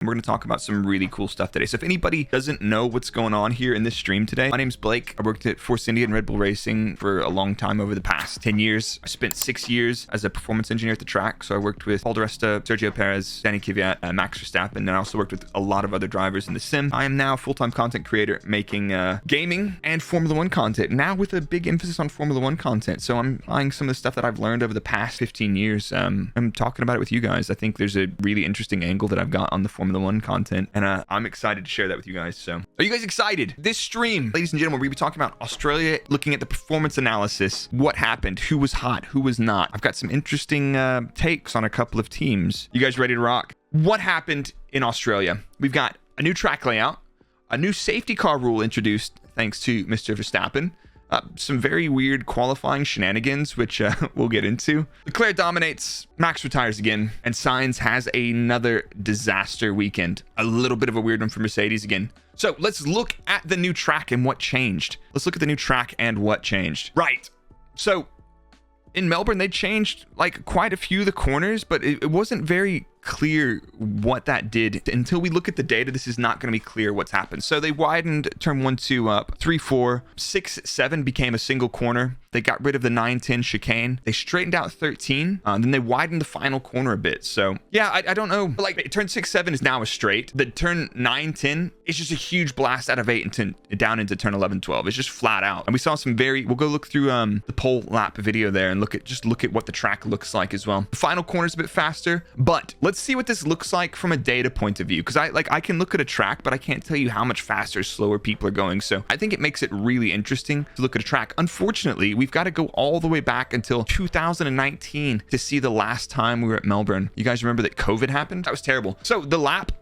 We're going to talk about some really cool stuff today. So if anybody doesn't know what's going on here in this stream today, my name's Blake. I worked at Force India and Red Bull Racing for a long time over the past 10 years. I spent 6 years as a performance engineer at the track. So I worked with Paul di Resta, Sergio Perez, Danny Kvyat, Max Verstappen, and I also worked with a lot of other drivers in the sim. I am now a full-time content creator making gaming and Formula One content, now with a big emphasis on Formula One content. So I'm applying some of the stuff that I've learned over the past 15 years. I'm talking about it with you guys. I think there's a really interesting angle that I've got on the Formula One content, and I'm excited to share that with you guys. So are you guys excited? This stream, ladies and gentlemen, we're going to be talking about Australia, looking at the performance analysis, what happened, who was hot, who was not. I've got some interesting takes on a couple of teams. You guys ready to rock? What happened in Australia? We've got a new track layout, a new safety car rule introduced thanks to Mr. Verstappen, some very weird qualifying shenanigans, which we'll get into. Leclerc dominates, Max retires again, and Sainz has another disaster weekend. A little bit of a weird one for Mercedes again. So let's look at the new track and what changed. Let's look at the new track and what changed. Right. So in Melbourne, they changed like quite a few of the corners, but it wasn't very clear what that did. Until we look at the data, this is not going to be clear what's happened. So they widened turn 1, 2 up, 3, 4, 6, 7 became a single corner. They got rid of the 9, 10 chicane. They straightened out 13. Then they widened the final corner a bit. So yeah, I don't know. Like turn 6, 7 is now a straight. The turn 9, 10 is just a huge blast out of 8 and down into turn 11, 12. It's just flat out. And we saw some we'll go look through the pole lap video there and look at what the track looks like as well. The final corner is a bit faster, but let's see what this looks like from a data point of view, because I can look at a track, but I can't tell you how much faster or slower people are going. So I think it makes it really interesting to look at a track. Unfortunately, we've got to go all the way back until 2019 to see the last time we were at Melbourne. You guys remember that COVID happened? That was terrible. So the lap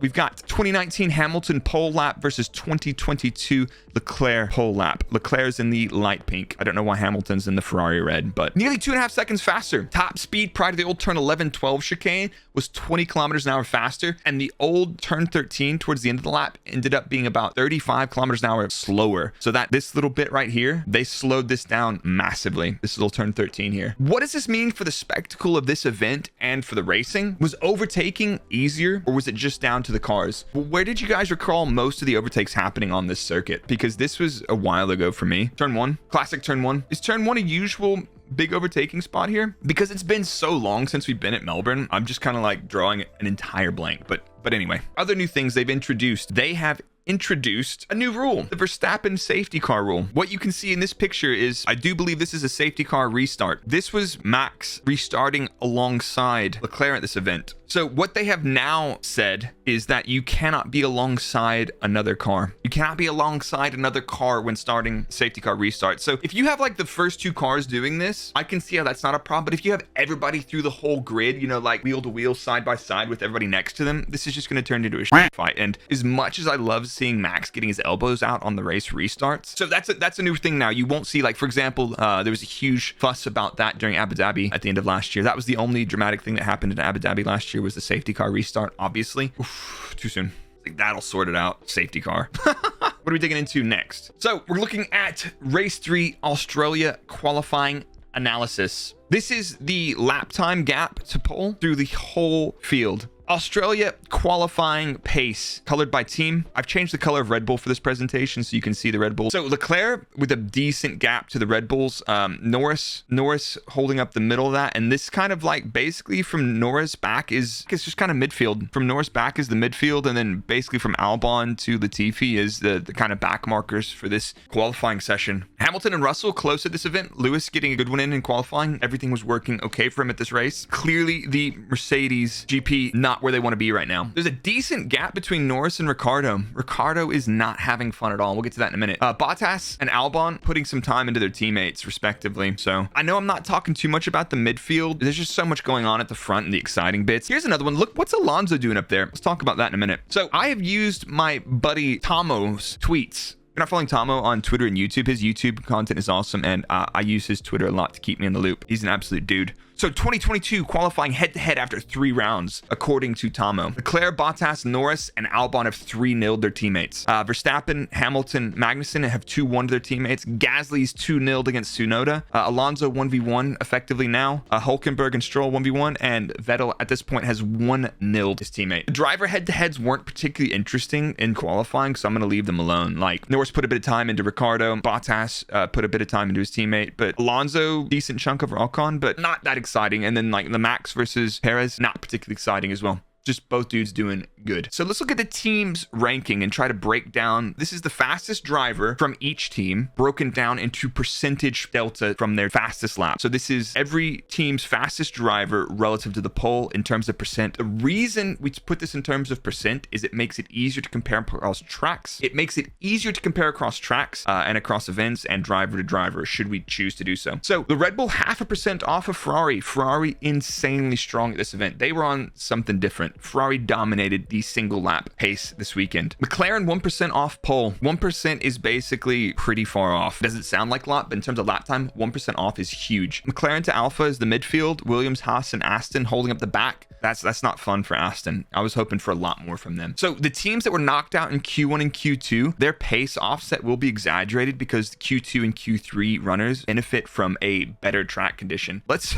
we've got 2019 Hamilton pole lap versus 2022 Leclerc pole lap. Leclerc's in the light pink. I don't know why Hamilton's in the Ferrari red, but nearly 2.5 seconds faster. Top speed prior to the old turn 11, 12 chicane was 20 kilometers an hour faster, and the old turn 13 towards the end of the lap ended up being about 35 kilometers an hour slower. So that this little bit right here, they slowed this down massively. This little turn 13 here. What does this mean for the spectacle of this event and for the racing? Was overtaking easier, or was it just down to the cars? Well, where did you guys recall most of the overtakes happening on this circuit? Because this was a while ago for me. Turn 1, classic turn 1. Is turn 1 a usual big overtaking spot here? Because it's been so long since we've been at Melbourne, I'm just kind of like drawing an entire blank. But anyway, other new things they've introduced. They have introduced a new rule, the Verstappen safety car rule. What you can see in this picture is, I do believe this is a safety car restart. This was Max restarting alongside Leclerc at this event. So what they have now said is that you cannot be alongside another car. You cannot be alongside another car when starting safety car restart. So if you have like the first 2 cars doing this, I can see how that's not a problem. But if you have everybody through the whole grid, you know, like wheel to wheel, side by side with everybody next to them, this is just going to turn into a shit fight. And as much as I love seeing Max getting his elbows out on the race restarts, so that's a new thing now. You won't see, like, for example, there was a huge fuss about that during Abu Dhabi at the end of last year. That was the only dramatic thing that happened in Abu Dhabi last year, was the safety car restart, obviously. Oof, too soon. Like, that'll sort it out. Safety car. What are we digging into next? So we're looking at race 3 Australia qualifying analysis. This is the lap time gap to pole through the whole field. Australia qualifying pace, colored by team. I've changed the color of Red Bull for this presentation so you can see the Red Bull. So Leclerc with a decent gap to the Red Bulls. Norris holding up the middle of that. And this kind of like basically from Norris back it's just kind of midfield. From Norris back is the midfield. And then basically from Albon to Latifi is the kind of back markers for this qualifying session. Hamilton and Russell close at this event. Lewis getting a good one in qualifying. Everything was working okay for him at this race. Clearly the Mercedes GP not where they want to be right now. There's a decent gap between Norris and Ricciardo. Ricciardo is not having fun at all. We'll get to that in a minute. Bottas and Albon putting some time into their teammates respectively. So I know I'm not talking too much about the midfield. There's just so much going on at the front and the exciting bits. Here's another one. Look, what's Alonso doing up there? Let's talk about that in a minute. So I have used my buddy Tomo's tweets. If you're not following Tomo on Twitter and YouTube, his YouTube content is awesome, and I use his Twitter a lot to keep me in the loop. He's an absolute dude. So 2022 qualifying head-to-head after 3 rounds, according to Tomo. Leclerc, Bottas, Norris, and Albon have 3-0'd their teammates. Verstappen, Hamilton, Magnussen have 2-1 their teammates. Gasly's 2-0'd against Tsunoda. Alonso 1v1 effectively now. Hulkenberg and Stroll 1v1, and Vettel at this point has 1-0'd his teammate. The driver head-to-heads weren't particularly interesting in qualifying, so I'm going to leave them alone. Like, Norris put a bit of time into Ricciardo. Bottas put a bit of time into his teammate, but Alonso, decent chunk over Ocon, but not that exciting. And then like the Max versus Perez, not particularly exciting as well. Just both dudes doing good. So let's look at the team's ranking and try to break down. This is the fastest driver from each team broken down into percentage delta from their fastest lap. So this is every team's fastest driver relative to the pole in terms of percent. The reason we put this in terms of percent is it makes it easier to compare across tracks. It makes it easier to compare across tracks and across events and driver to driver, should we choose to do so. So the Red Bull 0.5% off of Ferrari. Ferrari insanely strong at this event. They were on something different. Ferrari dominated the single lap pace this weekend. McLaren 1% off pole. 1% is basically pretty far off. Doesn't sound like a lot, but in terms of lap time, 1% off is huge. McLaren to Alpha is the midfield. Williams, Haas, and Aston holding up the back. That's not fun for Aston. I was hoping for a lot more from them. So the teams that were knocked out in Q1 and Q2, their pace offset will be exaggerated because the Q2 and Q3 runners benefit from a better track condition. Let's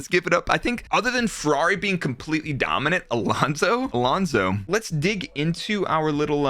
give it up. I think other than Ferrari being completely dominant, Alonso, let's dig into our little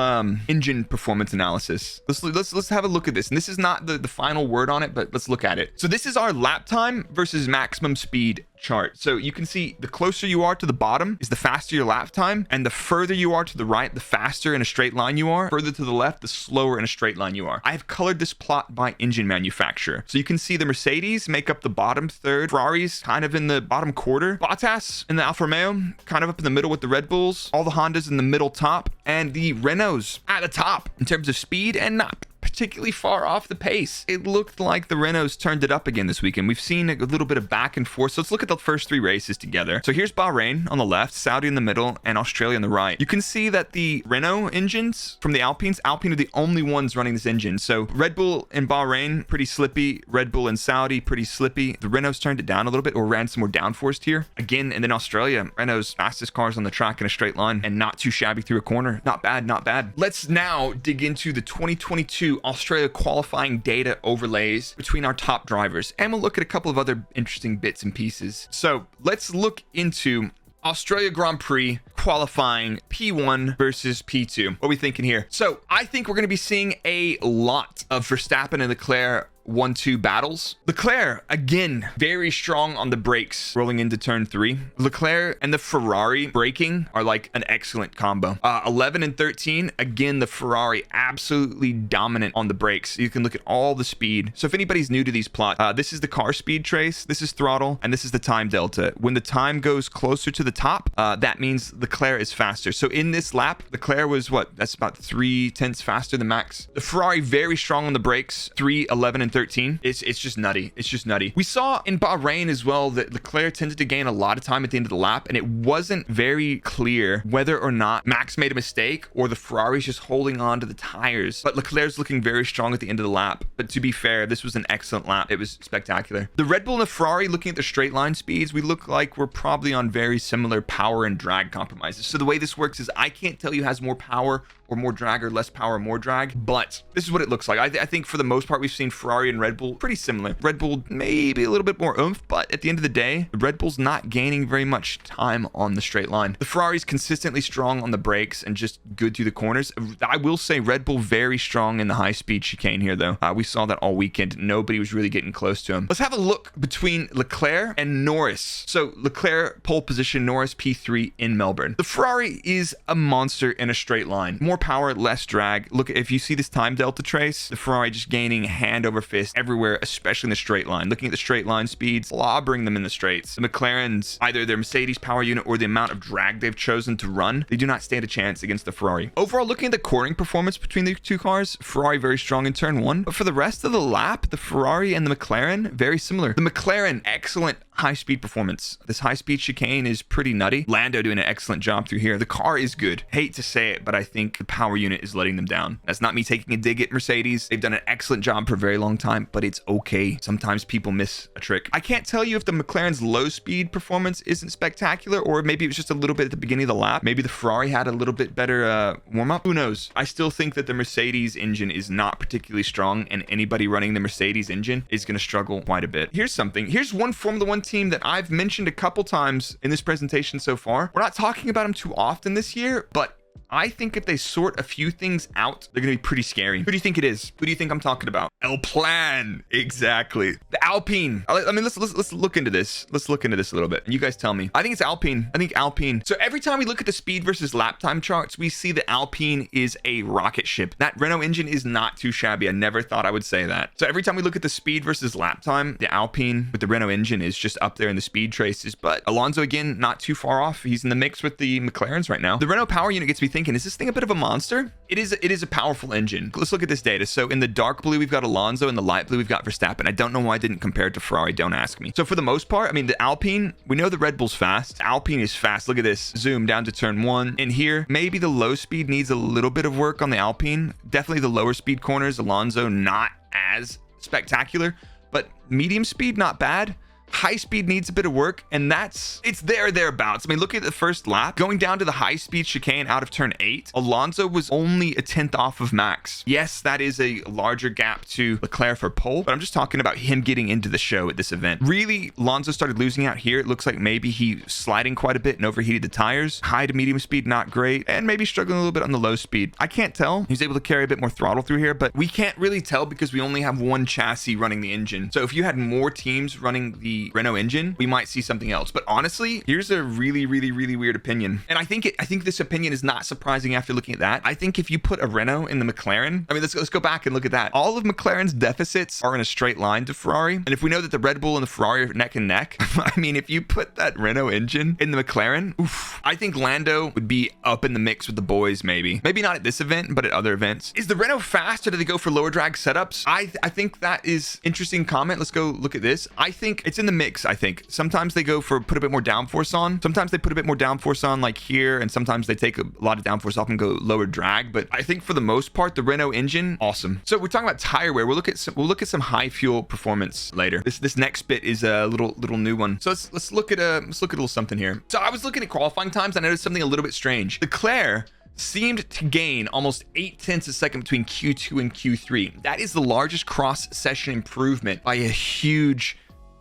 engine performance analysis. Let's have a look at this. And this is not the final word on it, but let's look at it. So this is our lap time versus maximum speed chart. So you can see the closer you are to the bottom is the faster your lap time, and the further you are to the right, the faster in a straight line you are. Further to the left, the slower in a straight line you are. I've colored this plot by engine manufacturer. So you can see the Mercedes make up the bottom third, Ferrari's kind of in the bottom quarter, Bottas in the Alfa Romeo kind of up in the middle with the Red Bulls, all the Hondas in the middle top, and the Renaults at the top in terms of speed and not particularly far off the pace. It looked like the Renaults turned it up again this weekend. We've seen a little bit of back and forth. So let's look at the first 3 races together. So here's Bahrain on the left, Saudi in the middle, and Australia on the right. You can see that the Renault engines from the Alpine are the only ones running this engine. So Red Bull and Bahrain, pretty slippy. Red Bull and Saudi, pretty slippy. The Renaults turned it down a little bit or ran some more downforced here. Again, and then Australia, Renault's fastest cars on the track in a straight line and not too shabby through a corner. Not bad, not bad. Let's now dig into the 2022 Australia qualifying data overlays between our top drivers, and we'll look at a couple of other interesting bits and pieces. So let's look into Australia Grand Prix qualifying P1 versus P2. What are we thinking here? So I think we're going to be seeing a lot of Verstappen and Leclerc 1-2 battles. Leclerc, again, very strong on the brakes rolling into turn 3. Leclerc and the Ferrari braking are like an excellent combo. 11 and 13, again, the Ferrari absolutely dominant on the brakes. You can look at all the speed. So if anybody's new to these plots, this is the car speed trace, this is throttle, and this is the time delta. When the time goes closer to the top, that means Leclerc is faster. So in this lap, Leclerc was what? That's about 3/10 faster than Max. The Ferrari very strong on the brakes, 3, 11, and 13. It's just nutty. It's just nutty. We saw in Bahrain as well that Leclerc tended to gain a lot of time at the end of the lap, and it wasn't very clear whether or not Max made a mistake or the Ferrari's just holding on to the tires. But Leclerc's looking very strong at the end of the lap. But to be fair, this was an excellent lap. It was spectacular. The Red Bull and the Ferrari, looking at the straight line speeds, we look like we're probably on very similar power and drag compromises. So the way this works is I can't tell you has more power or more drag or less power, more drag, but this is what it looks like. I think for the most part, we've seen Ferrari and Red Bull pretty similar. Red Bull maybe a little bit more oomph, but at the end of the day, the Red Bull's not gaining very much time on the straight line. The Ferrari's consistently strong on the brakes and just good through the corners. I will say Red Bull very strong in the high speed chicane here though. We saw that all weekend. Nobody was really getting close to him. Let's have a look between Leclerc and Norris. So Leclerc pole position, Norris P3 in Melbourne. The Ferrari is a monster in a straight line. More power, less drag. Look, if you see this time delta trace, the Ferrari just gaining hand over fist everywhere, especially in the straight line. Looking at the straight line speeds, slobbering them in the straights. The McLaren's, either their Mercedes power unit or the amount of drag they've chosen to run, they do not stand a chance against the Ferrari. Overall, looking at the cornering performance between the two cars, Ferrari very strong in turn 1, but for the rest of the lap, the Ferrari and the McLaren, very similar. The McLaren, excellent high-speed performance. This high-speed chicane is pretty nutty. Lando doing an excellent job through here. The car is good. Hate to say it, but I think the power unit is letting them down. That's not me taking a dig at Mercedes. They've done an excellent job for a very long time, but it's okay. Sometimes people miss a trick. I can't tell you if the McLaren's low-speed performance isn't spectacular, or maybe it was just a little bit at the beginning of the lap. Maybe the Ferrari had a little bit better warm-up. Who knows? I still think that the Mercedes engine is not particularly strong, and anybody running the Mercedes engine is going to struggle quite a bit. Here's something. Here's one Formula One team that I've mentioned a couple times in this presentation so far. We're not talking about them too often this year, but I think if they sort a few things out, they're going to be pretty scary. Who do you think it is? Who do you think I'm talking about? El Plan. Exactly. The Alpine. I mean, let's look into this. Let's look into this a little bit. And you guys tell me. I think it's Alpine. I think Alpine. So every time we look at the speed versus lap time charts, we see the Alpine is a rocket ship. That Renault engine is not too shabby. I never thought I would say that. So every time we look at the speed versus lap time, the Alpine with the Renault engine is just up there in the speed traces. But Alonso, again, not too far off. He's in the mix with the McLarens right now. The Renault power unit gets me thinking, is this thing a bit of a monster? It is a powerful engine. Let's look at this data. So in the dark blue, we've got Alonso. In the light blue, we've got Verstappen. I don't know why I didn't compare it to Ferrari. Don't ask me. So for the most part, I mean, the Alpine, we know the Red Bull's fast. Alpine is fast. Look at this. Zoom down to turn 1. In here, maybe the low speed needs a little bit of work on the Alpine. Definitely the lower speed corners. Alonso, not as spectacular, but medium speed, not bad. High speed needs a bit of work, and it's thereabouts. I mean, look at the first lap. Going down to the high speed chicane out of turn 8, Alonso was only a 10th off of Max. Yes, that is a larger gap to Leclerc for pole, but I'm just talking about him getting into the show at this event. Really, Alonso started losing out here. It looks like maybe he sliding quite a bit and overheated the tires. High to medium speed, not great, and maybe struggling a little bit on the low speed. I can't tell. He's able to carry a bit more throttle through here, but we can't really tell because we only have one chassis running the engine. So if you had more teams running the Renault engine, we might see something else. But honestly, here's a really weird opinion, and I think this opinion is not surprising after looking at that. I think if you put a Renault in the McLaren, I mean, let's go back and look at that. All of McLaren's deficits are in a straight line to Ferrari, and if we know that the Red Bull and the Ferrari are neck and neck, I mean, if you put that Renault engine in the McLaren, oof, I think Lando would be up in the mix with the boys. Maybe not at this event, but at other events. Is the Renault fast, or do they go for lower drag setups? I think that is interesting comment. Let's go look at this. I think it's in the mix. I think sometimes they go for put a bit more downforce on. Sometimes they put a bit more downforce on like here, and sometimes they take a lot of downforce off and go lower drag. But I think for the most part, the Renault engine, awesome. So we're talking about tire wear. We'll look at some high fuel performance later. This next bit is a little new one. So let's look at a little something here. So I was looking at qualifying times. I noticed something a little bit strange. Leclerc seemed to gain almost 0.8 a second between Q2 and Q3. That is the largest cross session improvement by a huge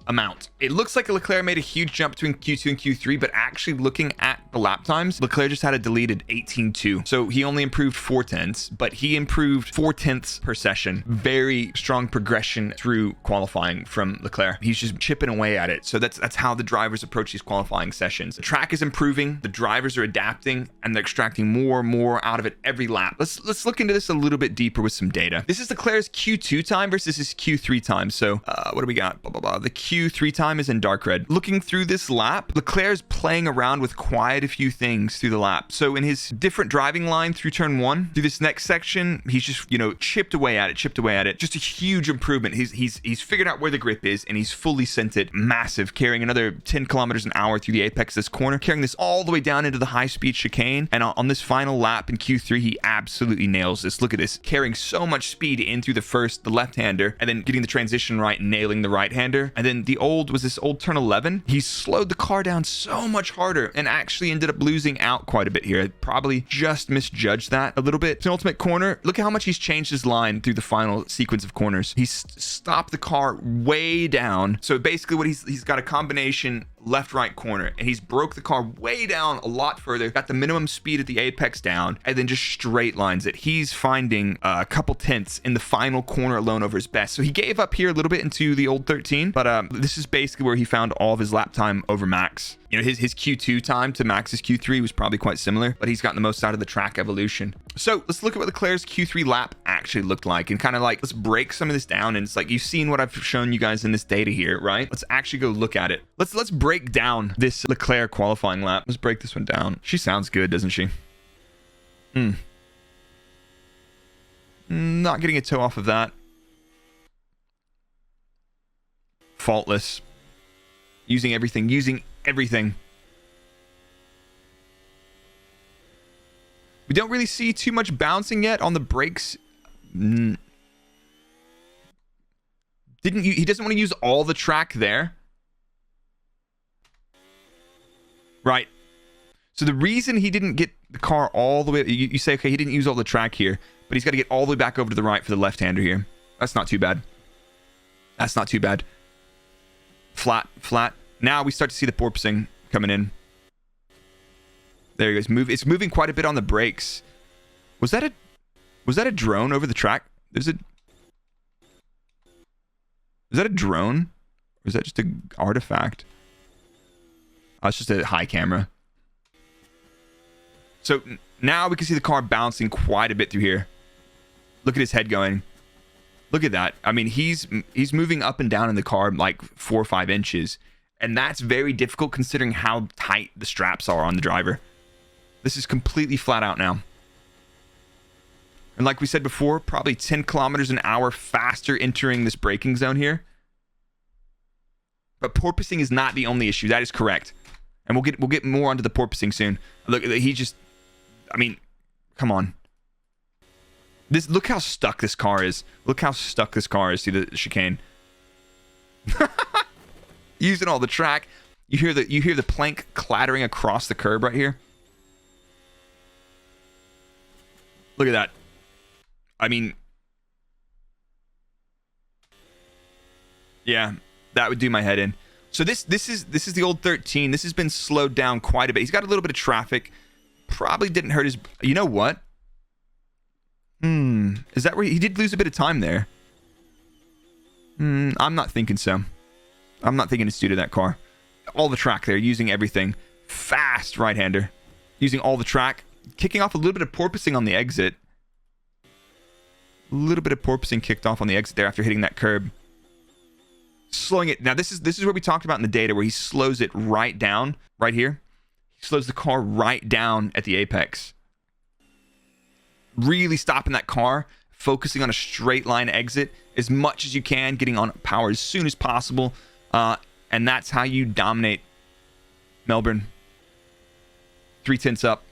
amount. It looks like Leclerc made a huge jump between Q2 and Q3, but actually looking at the lap times, Leclerc just had a deleted 18.2. So he only improved 0.4, but he improved 0.4 per session. Very strong progression through qualifying from Leclerc. He's just chipping away at it. So that's how the drivers approach these qualifying sessions. The track is improving, the drivers are adapting, and they're extracting more and more out of it every lap. Let's look into this a little bit deeper with some data. This is Leclerc's Q2 time versus his Q3 time. So what do we got? Blah, blah, blah. The Q3 time is in dark red. Looking through this lap, Leclerc's playing around with quite a few things through the lap. So in his different driving line through turn 1, through this next section, he's just, chipped away at it. Just a huge improvement. He's figured out where the grip is, and he's fully sent it massive, carrying another 10 kilometers an hour through the apex of this corner, carrying this all the way down into the high speed chicane. And on this final lap in Q3, he absolutely nails this. Look at this, carrying so much speed in through the left-hander, and then getting the transition right, nailing the right-hander. And then the old turn 11, he slowed the car down so much harder and actually ended up losing out quite a bit here. I probably just misjudged that a little bit. Penultimate corner, look at how much he's changed his line through the final sequence of corners. He's stopped the car way down. So basically what he's got a combination left-right corner, and he's broke the car way down a lot further, got the minimum speed at the apex down, and then just straight lines it. He's finding a couple tenths in the final corner alone over his best. So he gave up here a little bit into the old 13, but this is basically where he found all of his lap time over Max. His Q2 time to Max's Q3 was probably quite similar, but he's gotten the most out of the track evolution. So let's look at what Leclerc's Q3 lap actually looked like, and kind of like, let's break some of this down. And it's like, you've seen what I've shown you guys in this data here, right? Let's actually go look at it. Let's break down this Leclerc qualifying lap. Let's break this one down. She sounds good, doesn't she? Not getting a toe off of that. Faultless. Using everything. Using everything. We don't really see too much bouncing yet on the brakes. He doesn't want to use all the track there. Right. So the reason he didn't get the car all the way... You say, okay, he didn't use all the track here, but he's got to get all the way back over to the right for the left-hander here. That's not too bad. That's not too bad. Flat, flat. Now we start to see the porpoising coming in. There he goes. It's moving quite a bit on the brakes. Was that a drone over the track? Is that a drone? Or is that just an artifact? Oh, it's just a high camera. So now we can see the car bouncing quite a bit through here. Look at his head going. Look at that. I mean, he's moving up and down in the car like 4 or 5 inches. And that's very difficult considering how tight the straps are on the driver. This is completely flat out now. And like we said before, probably 10 kilometers an hour faster entering this braking zone here. But porpoising is not the only issue. That is correct. And we'll get more onto the porpoising soon. Look, he just... I mean, come on. Look how stuck this car is. Look how stuck this car is to the chicane. Using all the track. You hear the plank clattering across the curb right here. Look at that. I mean, yeah, that would do my head in. So this is the old 13. This has been slowed down quite a bit. He's got a little bit of traffic. Probably didn't hurt his... You know what? Is that where he did lose a bit of time there? I'm not thinking so. I'm not thinking it's due to that car. All the track there, using everything. Fast right-hander. Using all the track. Kicking off a little bit of porpoising on the exit. A little bit of porpoising kicked off on the exit there after hitting that curb. Slowing it. Now, this is what we talked about in the data where he slows it right down. Right here. He slows the car right down at the apex. Really stopping that car. Focusing on a straight line exit as much as you can. Getting on power as soon as possible. And that's how you dominate Melbourne. 3/10 up.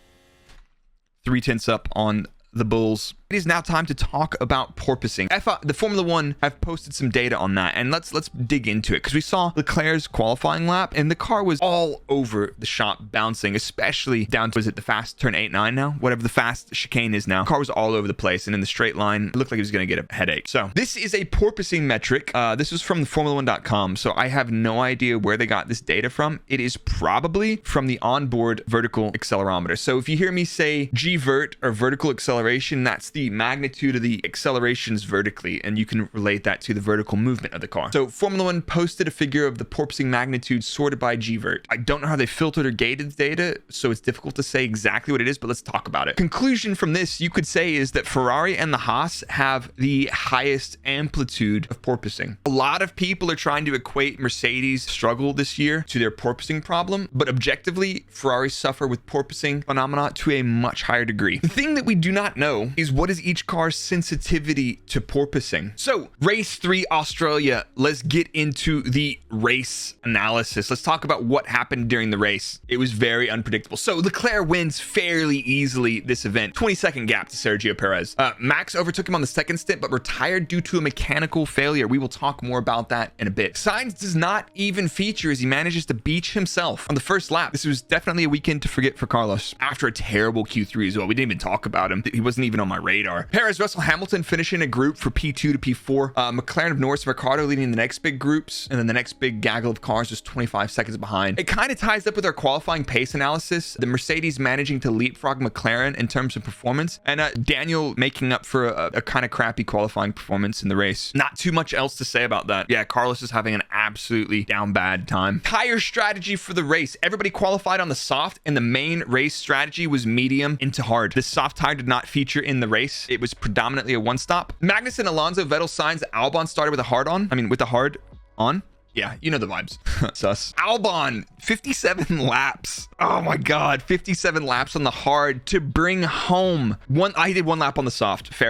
3/10 up on the Bulls. It is now time to talk about porpoising. The Formula One have posted some data on that, and let's dig into it because we saw Leclerc's qualifying lap, and the car was all over the shop, bouncing, especially down to, is it the fast turn 8-9 now? Whatever the fast chicane is now. The car was all over the place, and in the straight line, it looked like he was going to get a headache. So this is a porpoising metric. This was from the Formula1.com, so I have no idea where they got this data from. It is probably from the onboard vertical accelerometer. So if you hear me say G-vert or vertical acceleration, that's the magnitude of the accelerations vertically, and you can relate that to the vertical movement of the car. So Formula One posted a figure of the porpoising magnitude sorted by G-vert. I don't know how they filtered or gated the data, so it's difficult to say exactly what it is, but let's talk about it. Conclusion from this, you could say, is that Ferrari and the Haas have the highest amplitude of porpoising. A lot of people are trying to equate Mercedes' struggle this year to their porpoising problem, but objectively, Ferrari suffer with porpoising phenomena to a much higher degree. The thing that we do not know is what is each car's sensitivity to porpoising. So, race 3 Australia, let's get into the race analysis. Let's talk about what happened during the race. It was very unpredictable. So, Leclerc wins fairly easily this event. 20-second gap to Sergio Perez. Max overtook him on the second stint, but retired due to a mechanical failure. We will talk more about that in a bit. Sainz does not even feature as he manages to beach himself on the first lap. This was definitely a weekend to forget for Carlos. After a terrible Q3 as well. We didn't even talk about him. He wasn't even on my radar. Perez, Russell, Hamilton finishing a group for P2 to P4. McLaren of Norris, Ricciardo leading the next big groups, and then the next big gaggle of cars just 25 seconds behind. It kind of ties up with our qualifying pace analysis. The Mercedes managing to leapfrog McLaren in terms of performance, and Daniel making up for a kind of crappy qualifying performance in the race. Not too much else to say about that. Yeah, Carlos is having an absolutely down bad time. Tire strategy for the race. Everybody qualified on the soft, and the main race strategy was medium into hard. The soft tire did not feature in the race. It was predominantly a one-stop. Magnussen, Alonso, Vettel, Sainz, Albon started with a hard on. I mean, with a hard on. Yeah, you know the vibes. Sus. Albon, 57 laps. Oh my God, 57 laps on the hard to bring home one. I did 1 lap on the soft. Fair.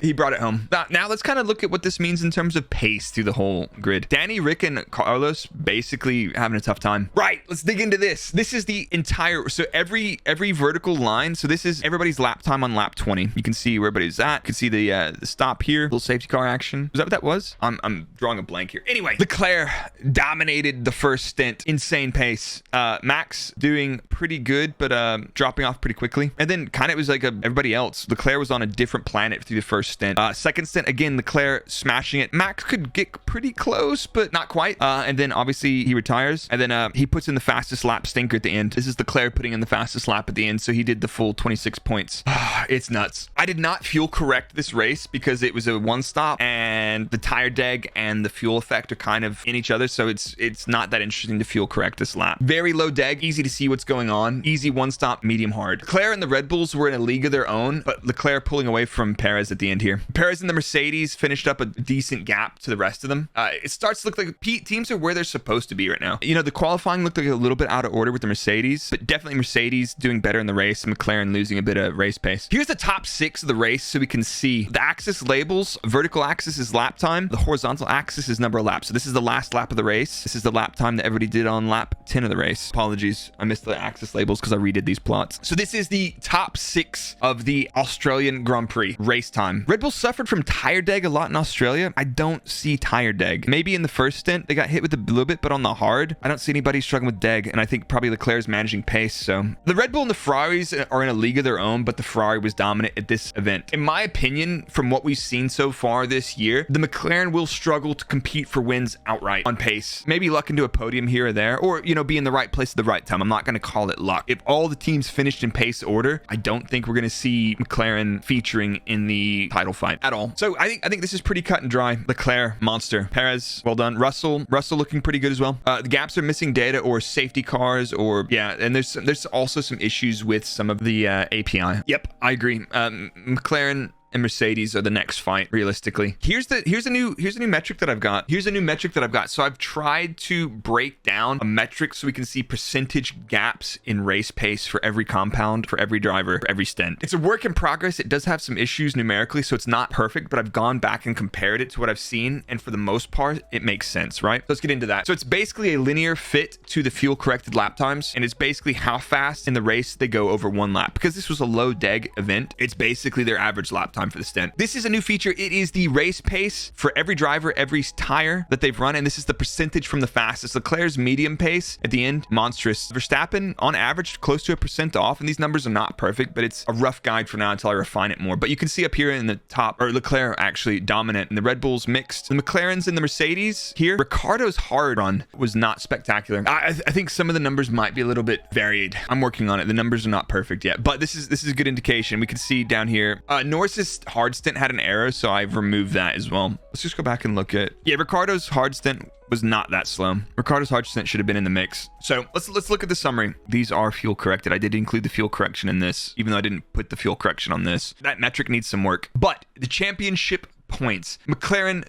He brought it home. Now let's kind of look at what this means in terms of pace through the whole grid. Danny, Rick, and Carlos basically having a tough time. Right, let's dig into this. This is the entire, so every vertical line. So this is everybody's lap time on lap 20. You can see where everybody's at. You can see the stop here. Little safety car action. Was that what that was? I'm drawing a blank here. Anyway, Leclerc dominated the first stint. Insane pace. Max doing pretty good, but dropping off pretty quickly. And then kind of was like everybody else. Leclerc was on a different planet through the first stint. Second stint, again, Leclerc smashing it. Max could get pretty close, but not quite. And then obviously he retires. And then he puts in the fastest lap stinker at the end. This is Leclerc putting in the fastest lap at the end. So he did the full 26 points. It's nuts. I did not fuel correct this race because it was a one stop and the tire deg and the fuel effect are kind of in each other. So it's not that interesting to fuel correct this lap. Very low deg, easy to see what's going on. Easy one stop, medium hard. Leclerc and the Red Bulls were in a league of their own, but Leclerc pulling away from Perez at the end here. Perez and the Mercedes finished up a decent gap to the rest of them. It starts to look like teams are where they're supposed to be right now. You know, the qualifying looked like a little bit out of order with the Mercedes, but definitely Mercedes doing better in the race. McLaren losing a bit of race pace. Here's the top 6 of the race so we can see the axis labels. Vertical axis is lap time. The horizontal axis is number of laps. So this is the last lap of the race. This is the lap time that everybody did on lap 10 of the race. Apologies, I missed the axis labels because I redid these plots. So this is the top 6 of the Australian Grand Prix race time. Red Bull suffered from tire deg a lot in Australia. I don't see tire deg. Maybe in the first stint they got hit with a little bit, but on the hard, I don't see anybody struggling with deg. And I think probably Leclerc's managing pace. So the Red Bull and the Ferraris are in a league of their own, but the Ferrari was dominant at this event. In my opinion, from what we've seen so far this year, the McLaren will struggle to compete for wins outright on pace. Maybe luck into a podium here or there, or, you know, be in the right place at the right time. I'm not going to call it luck. If all the teams finished in pace order, I don't think we're going to see McLaren featuring in the title fight at all. So I think this is pretty cut and dry. Leclerc, monster. Perez, well done. Russell looking pretty good as well. The gaps are missing data or safety cars, or yeah, and there's also some issues with some of the API. Yep, I agree. McLaren and Mercedes are the next fight, realistically. Here's a new metric that I've got. So I've tried to break down a metric so we can see percentage gaps in race pace for every compound, for every driver, for every stint. It's a work in progress. It does have some issues numerically, so it's not perfect, but I've gone back and compared it to what I've seen, and for the most part, it makes sense, right? Let's get into that. So it's basically a linear fit to the fuel corrected lap times, and it's basically how fast in the race they go over one lap. Because this was a low deg event, it's basically their average lap time for the stint. This is a new feature. It is the race pace for every driver, every tire that they've run, and this is the percentage from the fastest. Leclerc's medium pace at the end, monstrous. Verstappen, on average, close to 1% off, and these numbers are not perfect, but it's a rough guide for now until I refine it more. But you can see up here in the top, or Leclerc actually dominant, and the Red Bulls mixed. The McLarens and the Mercedes here. Ricardo's hard run was not spectacular. I think some of the numbers might be a little bit varied. I'm working on it. The numbers are not perfect yet, but this is a good indication. We can see down here, Norris's hard stint had an error, so I've removed that as well. Let's just go back and look at, yeah, Ricardo's hard stint was not that slow. Ricardo's hard stint should have been in the mix. So let's look at the summary. These are fuel corrected. I did include the fuel correction in this, even though I didn't put the fuel correction on this. That metric needs some work. But the championship points. Schumacher,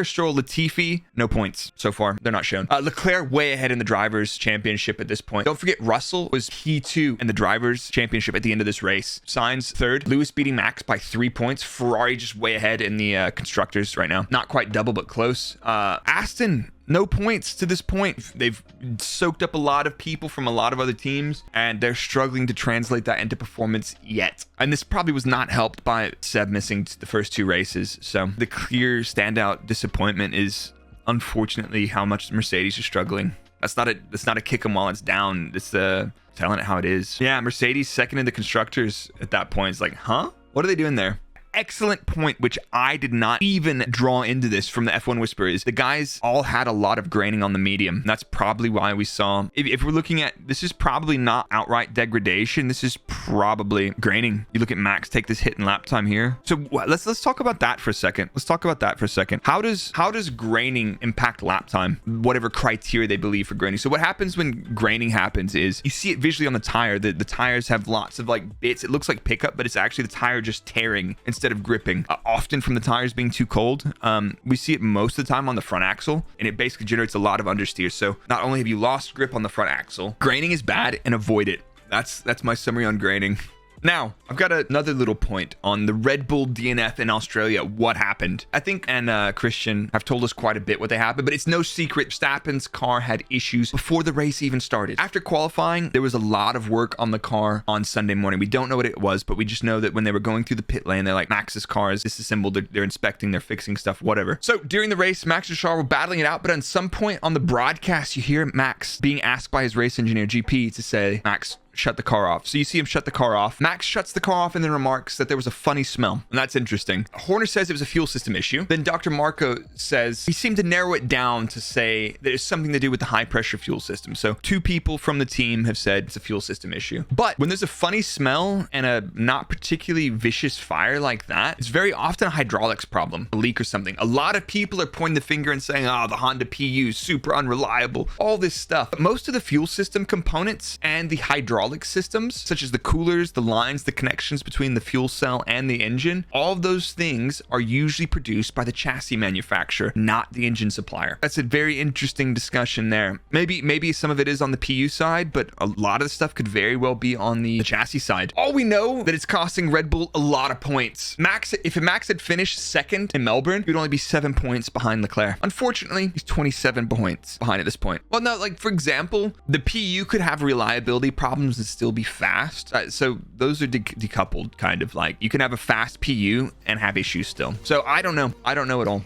Stroll, Latifi, no points so far. They're not shown. Leclerc way ahead in the drivers championship at this point. Don't forget Russell was P2 in the drivers championship at the end of this race. Sainz third. Lewis beating Max by 3 points. Ferrari just way ahead in the constructors right now. Not quite double, but close. Aston, no points to this point. They've soaked up a lot of people from a lot of other teams, and they're struggling to translate that into performance yet. And this probably was not helped by Seb missing the first 2 races. So the clear standout disappointment is, unfortunately, how much Mercedes is struggling. That's not a kick them while it's down. It's telling it how it is. Yeah, Mercedes second in the constructors at that point. It's like, huh? What are they doing there? Excellent point, which I did not even draw into this from the F1 Whisperer, is the guys all had a lot of graining on the medium. That's probably why we saw, if we're looking at, this is probably not outright degradation. This is probably graining. You look at Max take this hit in lap time here. So let's talk about that for a second. How does graining impact lap time? Whatever criteria they believe for graining. So what happens when graining happens is you see it visually on the tire. The tires have lots of like bits. It looks like pickup, but it's actually the tire just tearing instead instead of gripping, often from the tires being too cold. We see it most of the time on the front axle, and it basically generates a lot of understeer. So not only have you lost grip on the front axle, graining is bad and avoid it. That's my summary on graining. Now, I've got another little point on the Red Bull DNF in Australia. What happened? I think Christian have told us quite a bit what they happened, but it's no secret Verstappen's car had issues before the race even started. After qualifying, there was a lot of work on the car on Sunday morning. We don't know what it was, but we just know that when they were going through the pit lane, they're like, Max's car is disassembled. They're inspecting, they're fixing stuff, whatever. So during the race, Max and Charles were battling it out, but at some point on the broadcast, you hear Max being asked by his race engineer, GP, to say, Max, shut the car off. So you see him shut the car off. Max shuts the car off and then remarks that there was a funny smell. And that's interesting. Horner says it was a fuel system issue. Then Dr. Marco says he seemed to narrow it down to say that it's something to do with the high pressure fuel system. So 2 people from the team have said it's a fuel system issue. But when there's a funny smell and a not particularly vicious fire like that, it's very often a hydraulics problem, a leak or something. A lot of people are pointing the finger and saying, oh, the Honda PU is super unreliable, all this stuff. But most of the fuel system components and the hydraulic systems, such as the coolers, the lines, the connections between the fuel cell and the engine, all of those things are usually produced by the chassis manufacturer, not the engine supplier. That's a very interesting discussion there. Maybe some of it is on the PU side, but a lot of the stuff could very well be on the chassis side. All we know that it's costing Red Bull a lot of points. If Max had finished second in Melbourne, he'd only be 7 points behind Leclerc. Unfortunately, he's 27 points behind at this point. Well, no, like for example, the PU could have reliability problems and still be fast. So those are decoupled, kind of like you can have a fast PU and have issues still. So I don't know at all.